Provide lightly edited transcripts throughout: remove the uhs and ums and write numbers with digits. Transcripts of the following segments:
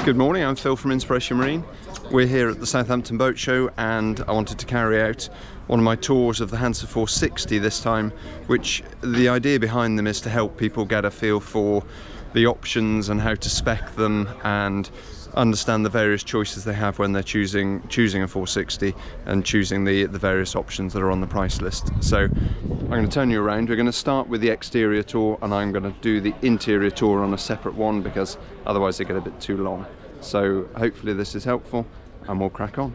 Good morning, I'm Phil from Inspiration Marine. We're here at the Southampton Boat Show and I wanted to carry out one of my tours of the Hanse 460 this time, which the idea behind them is to help people get a feel for the options and how to spec them and understand the various choices they have when they're choosing a 460 and choosing the various options that are on the price list. So I'm going to turn you around. We're going to start with the exterior tour and I'm going to do the interior tour on a separate one because otherwise they get a bit too long. So hopefully this is helpful and we'll crack on.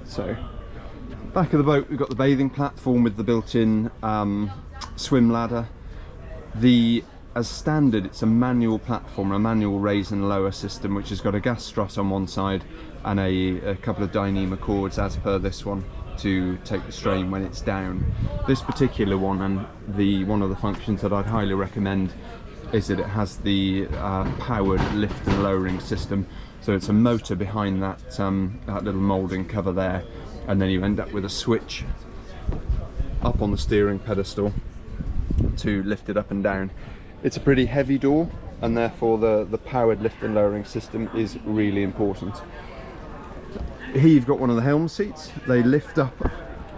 So back of the boat we've got the bathing platform with the built-in swim ladder. As standard, it's a manual platform, a manual raise and lower system, which has got a gas strut on one side and a couple of Dyneema cords as per this one to take the strain when it's down. This particular one, and one of the functions that I'd highly recommend, is that it has the powered lift and lowering system. So it's a motor behind that little moulding cover there, and then you end up with a switch up on the steering pedestal to lift it up and down. It's a pretty heavy door and therefore the powered lift and lowering system is really important. Here you've got one of the helm seats. They lift up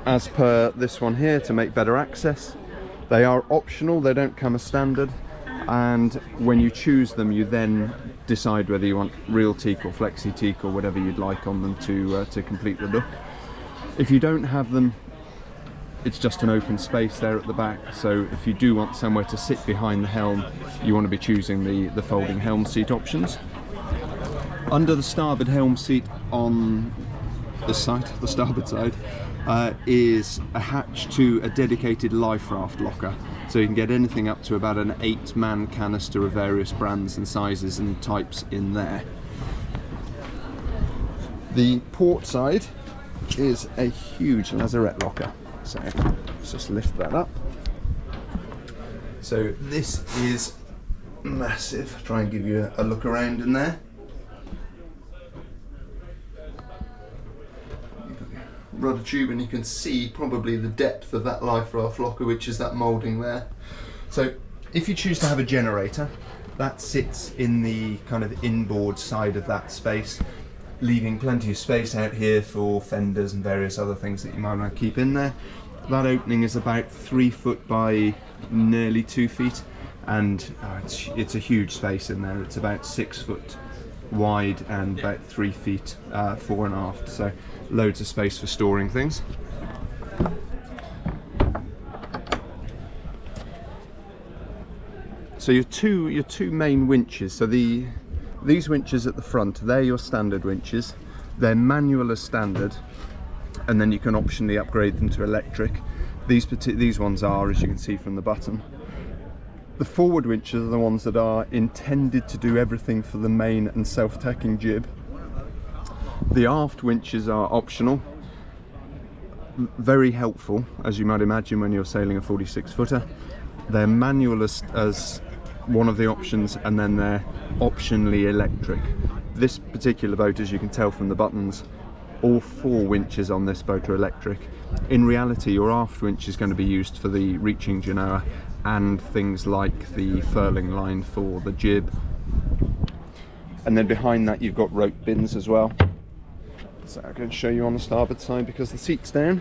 as per this one here to make better access. They are optional, they don't come as standard, and when you choose them you then decide whether you want real teak or flexi teak or whatever you'd like on them to complete the look. If you don't have them, it's just an open space there at the back, so if you do want somewhere to sit behind the helm, you want to be choosing the folding helm seat options. Under the starboard helm seat on this side, the starboard side, is a hatch to a dedicated life raft locker, so you can get anything up to about an 8-man canister of various brands and sizes and types in there. The port side is a huge lazarette locker. So let's just lift that up. So this is massive. Try and give you a look around in there. You've got your rudder tube and you can see probably the depth of that life raft locker, which is that moulding there. So if you choose to have a generator, that sits in the kind of inboard side of that space, leaving plenty of space out here for fenders and various other things that you might want to keep in there. That opening is about 3 foot by nearly 2 feet, and it's a huge space in there. It's about 6 foot wide and about 3 feet fore and aft, so loads of space for storing things. So your two main winches. So these winches at the front, they're your standard winches. They're manual as standard, and then you can optionally upgrade them to electric. These ones are, as you can see from the button. The forward winches are the ones that are intended to do everything for the main and self-tacking jib. The aft winches are optional. Very helpful, as you might imagine, when you're sailing a 46-footer. They're manual as one of the options, and then they're optionally electric. This particular boat, as you can tell from the buttons, all 4 winches on this boat are electric. In reality, your aft winch is going to be used for the reaching genoa and things like the furling line for the jib. And then behind that you've got rope bins as well. So I'm going to show you on the starboard side because the seat's down.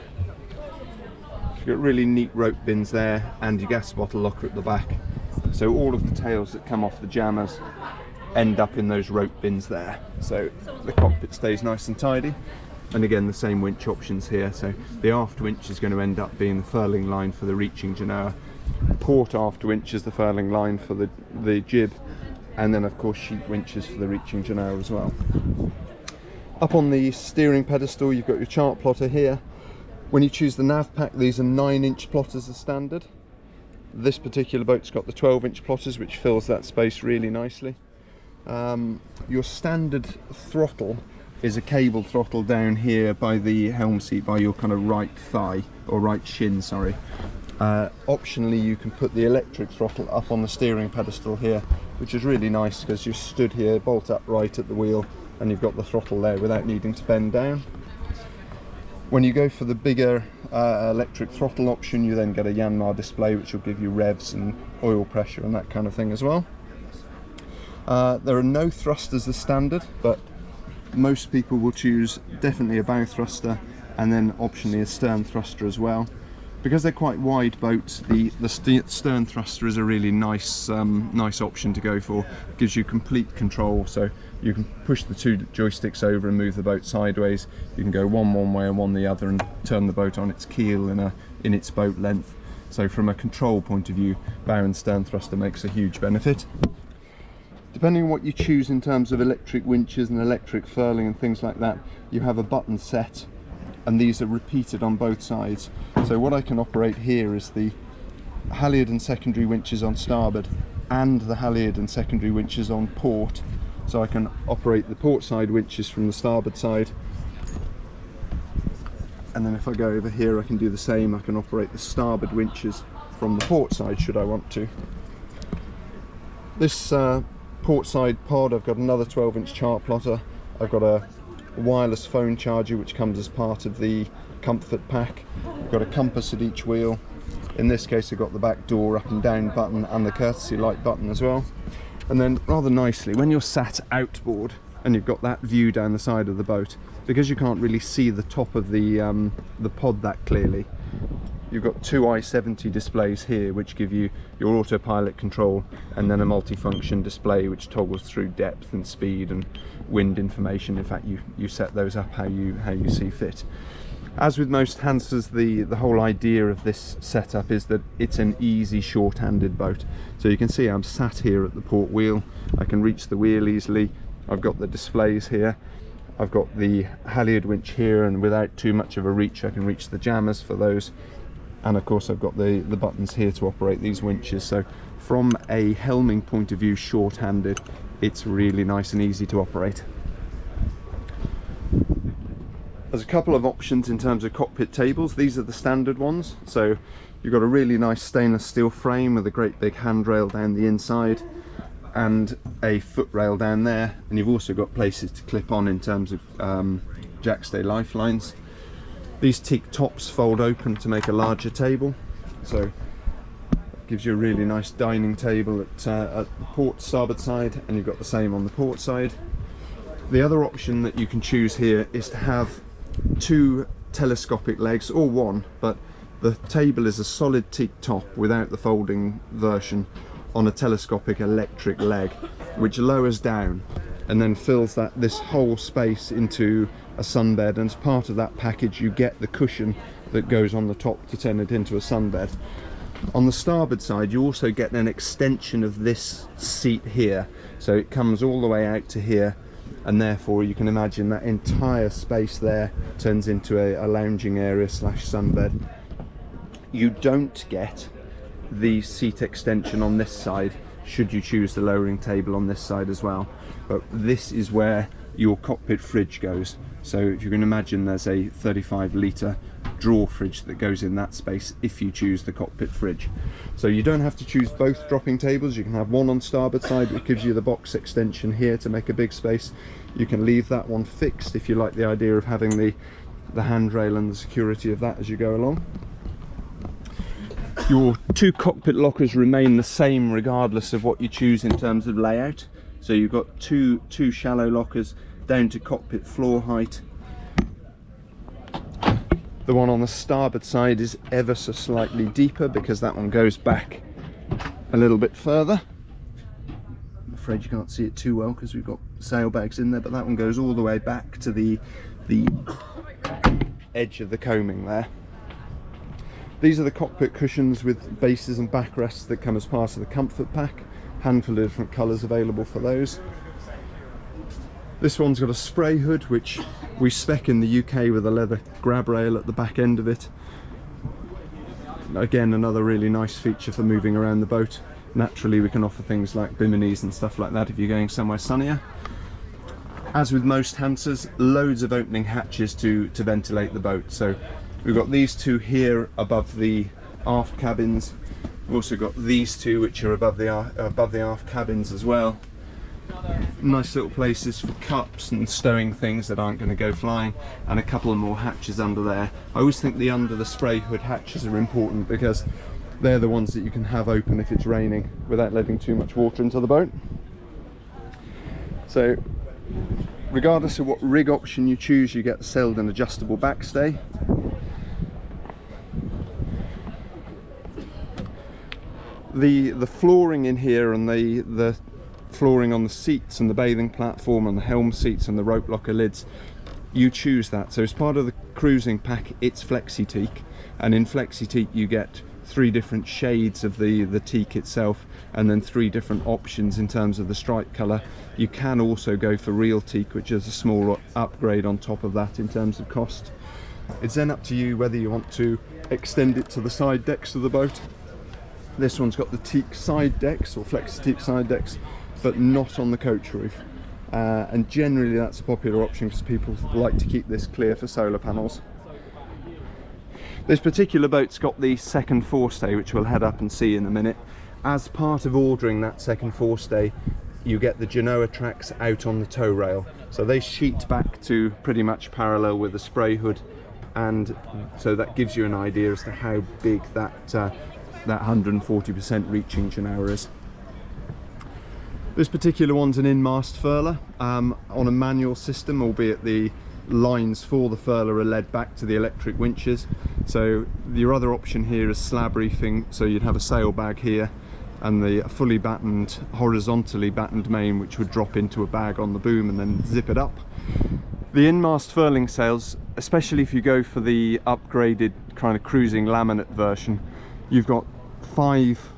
You've got really neat rope bins there and your gas bottle locker at the back. So all of the tails that come off the jammers end up in those rope bins there. So the cockpit stays nice and tidy. And again, the same winch options here. So the aft winch is going to end up being the furling line for the reaching genoa. Port aft winch is the furling line for the jib. And then of course sheet winches for the reaching genoa as well. Up on the steering pedestal you've got your chart plotter here. When you choose the nav pack, these are 9-inch plotters as standard. This particular boat's got the 12-inch plotters, which fills that space really nicely. Your standard throttle is a cable throttle down here by the helm seat, by your kind of right thigh, or right shin, sorry. Optionally you can put the electric throttle up on the steering pedestal here, which is really nice because you're stood here bolt upright at the wheel and you've got the throttle there without needing to bend down. When you go for the bigger electric throttle option, you then get a Yanmar display which will give you revs and oil pressure and that kind of thing as well. There are no thrusters as standard, but most people will choose definitely a bow thruster and then optionally a stern thruster as well. Because they're quite wide boats, the stern thruster is a really nice nice option to go for. It gives you complete control, so you can push the two joysticks over and move the boat sideways. You can go one way and one the other and turn the boat on its keel in its boat length. So from a control point of view, bow and stern thruster makes a huge benefit. Depending on what you choose in terms of electric winches and electric furling and things like that, you have a button set, and these are repeated on both sides. So what I can operate here is the halyard and secondary winches on starboard and the halyard and secondary winches on port. So I can operate the port side winches from the starboard side, and then if I go over here I can do the same. I can operate the starboard winches from the port side should I want to. This port side pod, I've got another 12-inch chart plotter. I've got a wireless phone charger which comes as part of the comfort pack. I've got a compass at each wheel. In this case I've got the back door up and down button and the courtesy light button as well. And then rather nicely, when you're sat outboard and you've got that view down the side of the boat, because you can't really see the top of the pod that clearly, you've got two i70 displays here which give you your autopilot control, and then a multifunction display which toggles through depth and speed and wind information. In fact, you set those up how you see fit. As with most Hanses, the whole idea of this setup is that it's an easy short-handed boat. So you can see I'm sat here at the port wheel. I can reach the wheel easily. I've got the displays here. I've got the halyard winch here, and without too much of a reach I can reach the jammers for those. And of course I've got the buttons here to operate these winches. So from a helming point of view, short-handed, it's really nice and easy to operate. There's a couple of options in terms of cockpit tables. These are the standard ones. So you've got a really nice stainless steel frame with a great big handrail down the inside and a footrail down there, and you've also got places to clip on in terms of jackstay lifelines. These teak tops fold open to make a larger table, so it gives you a really nice dining table at the port starboard side, and you've got the same on the port side. The other option that you can choose here is to have two telescopic legs, or one, but the table is a solid teak top without the folding version on a telescopic electric leg, which lowers down and then fills this whole space into a sunbed, and as part of that package you get the cushion that goes on the top to turn it into a sunbed. On the starboard side you also get an extension of this seat here, so it comes all the way out to here, and therefore you can imagine that entire space there turns into a lounging area slash sunbed. You don't get the seat extension on this side should you choose the lowering table on this side as well, but this is where your cockpit fridge goes. So if you can imagine, there's a 35-litre drawer fridge that goes in that space if you choose the cockpit fridge. So you don't have to choose both dropping tables. You can have one on starboard side which gives you the box extension here to make a big space. You can leave that one fixed if you like the idea of having the handrail and the security of that as you go along. Your two cockpit lockers remain the same regardless of what you choose in terms of layout. So you've got two shallow lockers down to cockpit floor height. The one on the starboard side is ever so slightly deeper because that one goes back a little bit further. I'm afraid you can't see it too well because we've got sailbags in there, but that one goes all the way back to the edge of the coaming there. These are the cockpit cushions with bases and backrests that come as part of the comfort pack. Handful of different colours available for those. This one's got a spray hood which we spec in the UK with a leather grab rail at the back end of it. Again, another really nice feature for moving around the boat. Naturally we can offer things like biminis and stuff like that if you're going somewhere sunnier. As with most Hanses, loads of opening hatches to ventilate the boat. So we've got these two here above the aft cabins. We've also got these two which are above the aft cabins as well. Nice little places for cups and stowing things that aren't going to go flying, and a couple of more hatches under there. I always think the under the spray hood hatches are important because they're the ones that you can have open if it's raining without letting too much water into the boat. So regardless of what rig option you choose, you get the Selden adjustable backstay. The flooring in here and the flooring on the seats and the bathing platform and the helm seats and the rope locker lids, you choose that. So as part of the cruising pack, it's flexi teak, and in flexi teak you get 3 different shades of the teak itself, and then 3 different options in terms of the stripe colour. You can also go for real teak, which is a small upgrade on top of that in terms of cost. It's then up to you whether you want to extend it to the side decks of the boat. This one's got the teak side decks, or flexi teak side decks, but not on the coach roof. And generally that's a popular option because people like to keep this clear for solar panels. This particular boat's got the second forestay, which we'll head up and see in a minute. As part of ordering that second forestay, you get the Genoa tracks out on the tow rail. So they sheet back to pretty much parallel with the spray hood, and so that gives you an idea as to how big that 140% reaching Genoa is. This particular one's an in-mast furler on a manual system, albeit the lines for the furler are led back to the electric winches. So your other option here is slab reefing, so you'd have a sail bag here and the fully battened, horizontally battened main, which would drop into a bag on the boom and then zip it up. The in-mast furling sails, especially if you go for the upgraded kind of cruising laminate version, you've got 5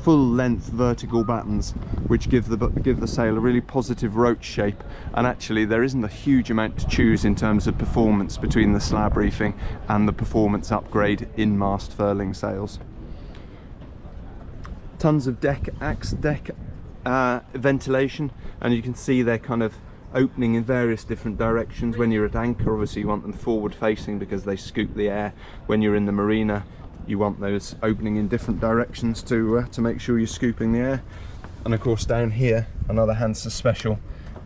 full-length vertical battens, which give the sail a really positive roach shape, and actually there isn't a huge amount to choose in terms of performance between the slab reefing and the performance upgrade in-mast furling sails. Tons of deck ventilation, and you can see they're kind of opening in various different directions. When you're at anchor, obviously you want them forward facing because they scoop the air. When you're in the marina, you want those opening in different directions to make sure you're scooping the air. And of course down here, another Hanse special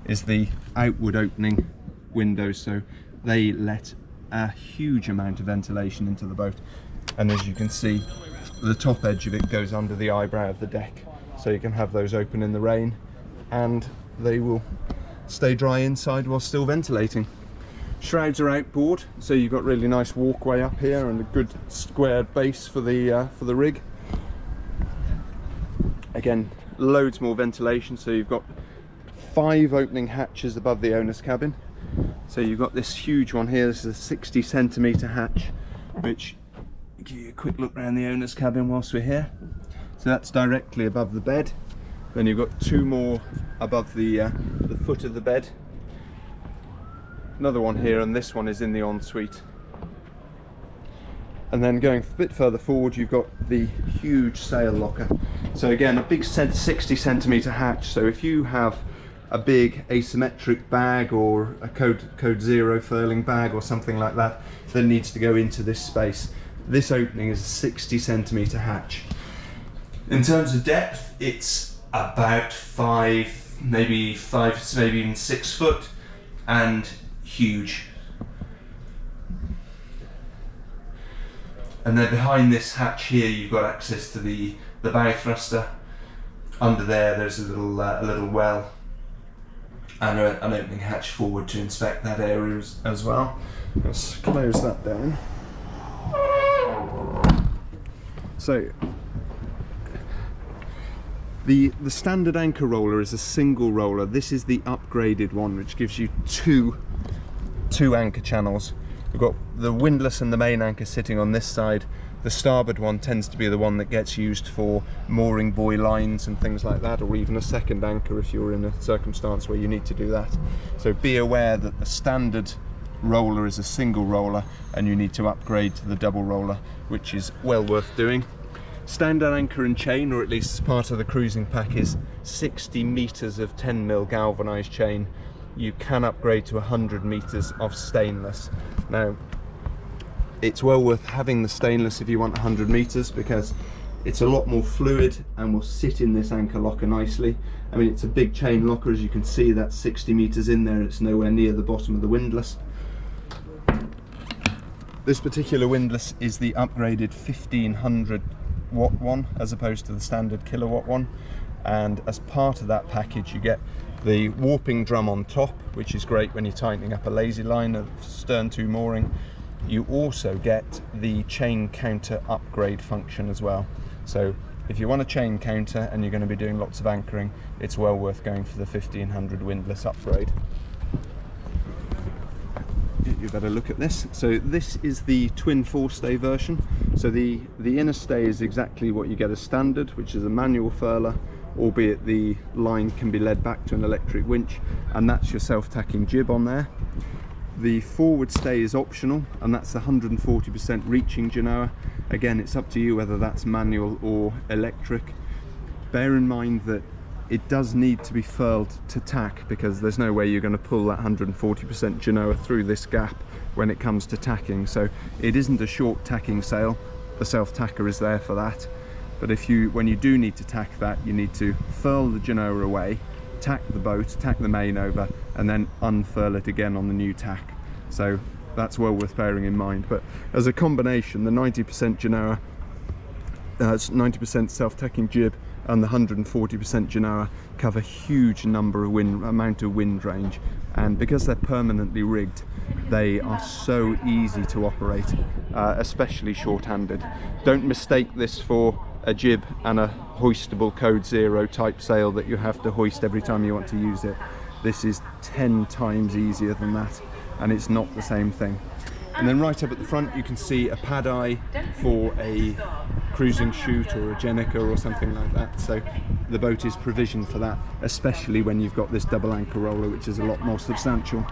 is the outward opening windows, so they let a huge amount of ventilation into the boat. And as you can see, the top edge of it goes under the eyebrow of the deck, so you can have those open in the rain and they will stay dry inside while still ventilating. Shrouds are outboard, so you've got really nice walkway up here and a good squared base for the rig. Again, loads more ventilation, so you've got 5 opening hatches above the owner's cabin. So you've got this huge one here. This is a 60 centimetre hatch, which give you a quick look around the owner's cabin whilst we're here. So that's directly above the bed. Then you've got 2 more above the foot of the bed. Another one here, and this one is in the ensuite. And then going a bit further forward, you've got the huge sail locker. So again, a big 60 centimetre hatch. So if you have a big asymmetric bag or a code 0 furling bag or something like that that needs to go into this space, this opening is a 60 centimetre hatch. In terms of depth, it's about 5, maybe even 6 foot, and huge. And then behind this hatch here, you've got access to the bow thruster. Under there's a little well and an opening hatch forward to inspect that area as well. Let's close that down. So the standard anchor roller is a single roller. This is the upgraded one, which gives you two anchor channels. We've got the windlass and the main anchor sitting on this side. The starboard one tends to be the one that gets used for mooring buoy lines and things like that, or even a second anchor if you're in a circumstance where you need to do that. So be aware that the standard roller is a single roller and you need to upgrade to the double roller, which is well worth doing. Standard anchor and chain, or at least as part of the cruising pack, is 60 meters of 10mm galvanized chain. You can upgrade to 100 meters of stainless. Now, it's well worth having the stainless if you want 100 meters, because it's a lot more fluid and will sit in this anchor locker nicely. I mean, it's a big chain locker, as you can see. That's 60 meters in there. It's nowhere near the bottom of the windlass. This particular windlass is the upgraded 1500 watt one as opposed to the standard kilowatt one, and as part of that package you get the warping drum on top, which is great when you're tightening up a lazy line of stern to mooring. You also get the chain counter upgrade function as well. So if you want a chain counter and you're going to be doing lots of anchoring, it's well worth going for the 1500 windlass upgrade. You better look at this. So this is the twin forestay version. So the inner stay is exactly what you get as standard, which is a manual furler, albeit the line can be led back to an electric winch, and that's your self-tacking jib on there. The forward stay is optional, and that's the 140% reaching genoa. Again, it's up to you whether that's manual or electric. Bear in mind that it does need to be furled to tack, because there's no way you're going to pull that 140% genoa through this gap when it comes to tacking. So it isn't a short tacking sail. The self-tacker is there for that. But when you do need to tack that, you need to furl the genoa away, tack the boat, tack the main over, and then unfurl it again on the new tack. So that's well worth bearing in mind. But as a combination, the 90% genoa, 90% self-tacking jib, and the 140% genoa cover a huge amount of wind range, and because they're permanently rigged, they are so easy to operate, especially short-handed. Don't mistake this for a jib and a hoistable code 0 type sail that you have to hoist every time you want to use it. This is 10 times easier than that, and it's not the same thing. And then right up at the front you can see a pad eye for a cruising chute or a jenica or something like that. So the boat is provisioned for that, especially when you've got this double anchor roller, which is a lot more substantial.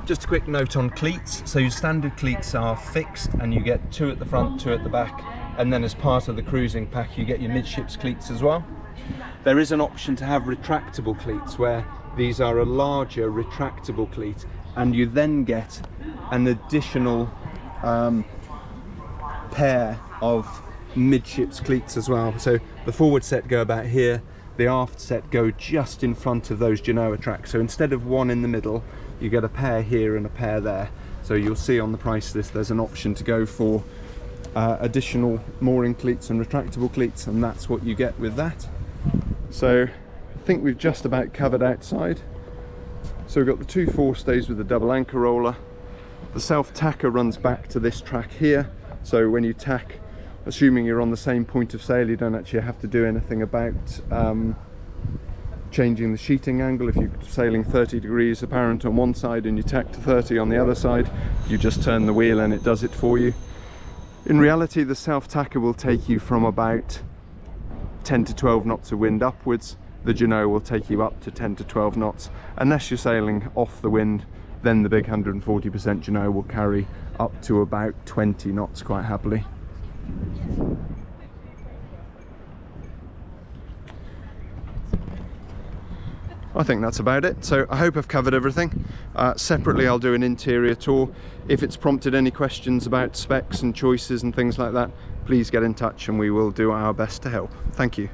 Just a quick note on cleats. So your standard cleats are fixed, and you get 2 at the front, 2 at the back, and then as part of the cruising pack you get your midships cleats as well. There is an option to have retractable cleats, where these are a larger retractable cleat, and you then get an additional pair of midships cleats as well. So the forward set go about here, the aft set go just in front of those genoa tracks. So instead of one in the middle, you get a pair here and a pair there. So you'll see on the price list there's an option to go for additional mooring cleats and retractable cleats, and that's what you get with that. So I think we've just about covered outside. So we've got the 2 forestays with the double anchor roller. The self-tacker runs back to this track here, so when you tack, assuming you're on the same point of sail, you don't actually have to do anything about changing the sheeting angle. If you're sailing 30 degrees apparent on one side and you tack to 30 on the other side, you just turn the wheel and it does it for you. In reality, the self-tacker will take you from about 10 to 12 knots of wind upwards. The genoa will take you up to 10 to 12 knots. Unless you're sailing off the wind, then the big 140% genoa will carry up to about 20 knots quite happily. I think that's about it. So I hope I've covered everything. Separately I'll do an interior tour. If it's prompted any questions about specs and choices and things like that, please get in touch and we will do our best to help. Thank you.